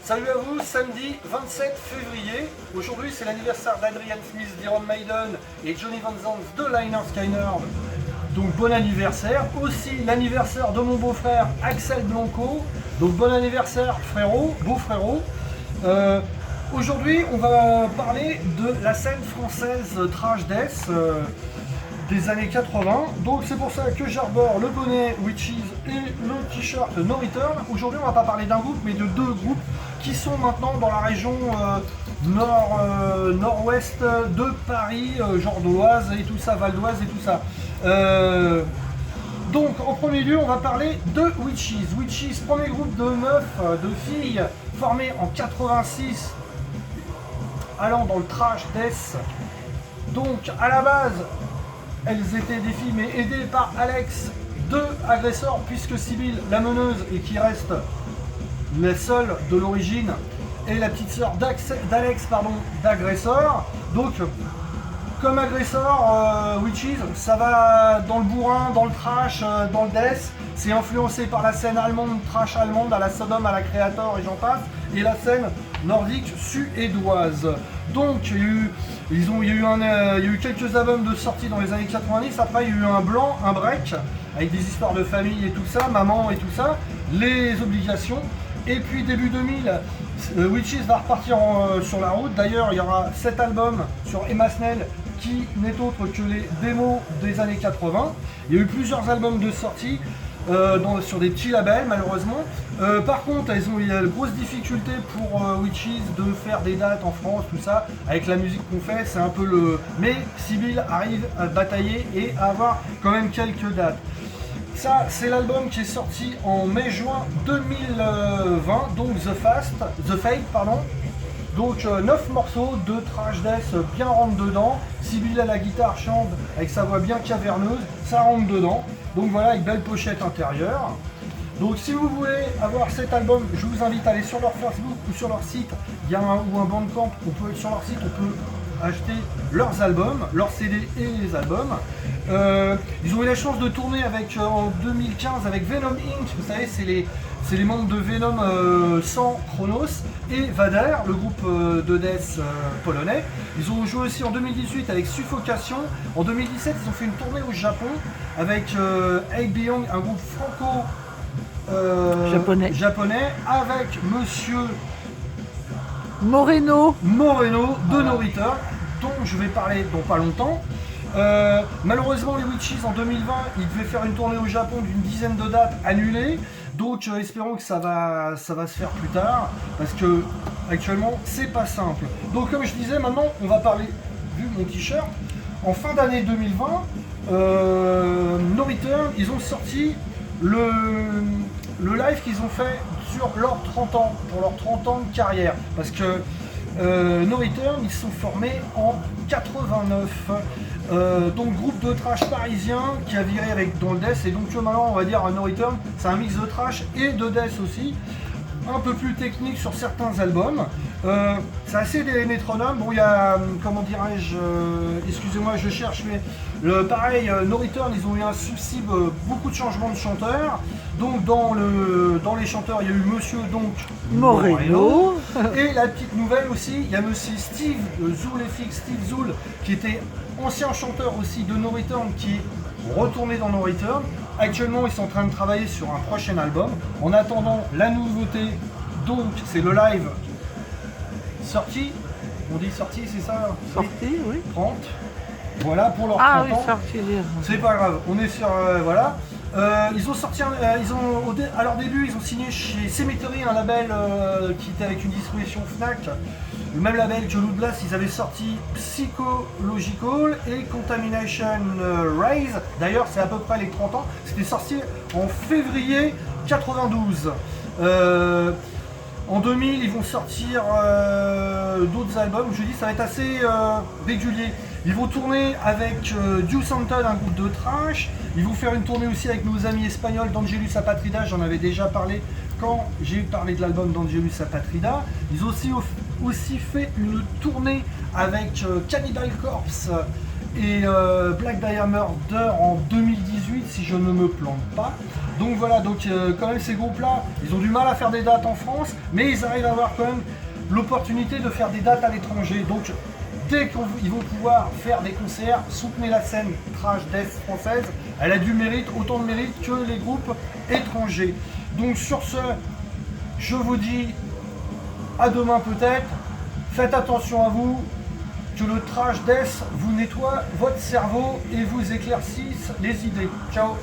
Salut à vous, samedi 27 février. Aujourd'hui c'est l'anniversaire d'Adrian Smith d'Iron Maiden et Johnny Van Zant de Lynyrd Skynyrd. Donc bon anniversaire. Aussi l'anniversaire de mon beau-frère Axel Blanco. Donc bon anniversaire frérot, beau frérot. Aujourd'hui on va parler de la scène française Thrash Death des années 80. Donc c'est pour ça que j'arbore le bonnet Witches et le t-shirt No Return. Aujourd'hui on va pas parler d'un groupe mais de deux groupes qui sont maintenant dans la région nord-ouest de Paris, genre d'Oise et tout ça, Val d'Oise et tout ça. Donc en premier lieu on va parler de Witches. Witches, premier groupe de meufs, de filles formé en 86 allant dans le Thrash Death. Donc à la base elles étaient des filles mais aidées par Alex de Aggressor, puisque Sybille, la meneuse et qui reste la seule de l'origine, est la petite sœur d'Alex d'Aggressor. Donc comme Aggressor, Witches, ça va dans le bourrin, dans le trash, dans le death. C'est influencé par la scène allemande, trash allemande, à la Sodom, à la Creator et j'en passe, et la scène nordique suédoise. Donc il y a eu quelques albums de sortie dans les années 90, après il y a eu un blanc, un break, avec des histoires de famille et tout ça, maman et tout ça, les obligations. Et puis début 2000, Witches va repartir sur la route. D'ailleurs il y aura 7 albums sur Emma Snell qui n'est autre que les démos des années 80. Il y a eu plusieurs albums de sortie sur des petits labels malheureusement. Par contre il y a de grosses difficultés pour Witches de faire des dates en France, tout ça, avec la musique qu'on fait, c'est un peu le... Mais Sybille arrive à batailler et à avoir quand même quelques dates. Ça, c'est l'album qui est sorti en mai-juin 2020, donc The Fate, pardon. Donc 9 morceaux de Thrash Death bien rentre dedans. Sybille à la guitare chante avec sa voix bien caverneuse, ça rentre dedans. Donc voilà, avec belle pochette intérieure. Donc si vous voulez avoir cet album, je vous invite à aller sur leur Facebook ou sur leur site. Il y a un Bandcamp, sur leur site, on peut acheter leurs albums, leurs CD et les albums. Ils ont eu la chance de tourner en 2015 avec Venom Inc. Vous savez, c'est les membres de Venom sans Chronos et Vader, le groupe de death polonais. Ils ont joué aussi en 2018 avec Suffocation. En 2017, ils ont fait une tournée au Japon avec Egg Beyond, un groupe franco-japonais, avec Monsieur Moreno de No Return, dont je vais parler dans pas longtemps. Malheureusement les Witches en 2020 ils devaient faire une tournée au Japon d'une dizaine de dates annulées, donc espérons que ça va se faire plus tard parce que actuellement c'est pas simple. Donc comme je disais, maintenant on va parler, vu mon t-shirt, en fin d'année 2020 No Return, ils ont sorti le live qu'ils ont fait sur leurs 30 ans, pour leurs 30 ans de carrière, parce que No Return, ils sont formés en 89, donc groupe de trash parisien qui a viré dans le death, et donc maintenant on va dire No Return, c'est un mix de trash et de death aussi, un peu plus technique sur certains albums. C'est assez des métronomes. Bon, il y a, comment dirais-je, excusez-moi, je cherche, mais pareil, No Return, ils ont eu un souci, beaucoup de changements de chanteurs. Donc dans les chanteurs, il y a eu Monsieur Moreno. Et la petite nouvelle aussi, il y a Monsieur Steve Zoul, qui était ancien chanteur aussi de No Return, qui est retourné dans No Return. Actuellement, ils sont en train de travailler sur un prochain album. En attendant, la nouveauté, donc, c'est le live sorti. On dit sorti, c'est ça? Sorti, oui. 30. Voilà, pour leur 30 Ah oui, ans. sorti. C'est pas grave, on est sur... voilà. Ils ont sorti, à leur début, ils ont signé chez Cemetery, un label qui était avec une distribution Fnac. Le même label que Loudblast, ils avaient sorti Psychological et Contamination Rise. D'ailleurs, c'est à peu près les 30 ans. C'était sorti en février 92. En 2000, ils vont sortir d'autres albums. Je dis, ça va être assez régulier. Ils vont tourner avec Deuce Anton, un groupe de trash. Ils vont faire une tournée aussi avec nos amis espagnols d'Angelus Apatrida. J'en avais déjà parlé quand j'ai parlé de l'album d'Angelus Apatrida. Ils ont aussi fait une tournée avec Cannibal Corpse et Black Diamond en 2018, si je ne me plante pas. Donc voilà, donc quand même ces groupes-là, ils ont du mal à faire des dates en France, mais ils arrivent à avoir quand même l'opportunité de faire des dates à l'étranger. Donc dès qu'ils vont pouvoir faire des concerts, soutenez la scène trash death française. Elle a du mérite, autant de mérite que les groupes étrangers. Donc sur ce, je vous dis à demain peut-être. Faites attention à vous, que le trash death vous nettoie votre cerveau et vous éclaircisse les idées. Ciao.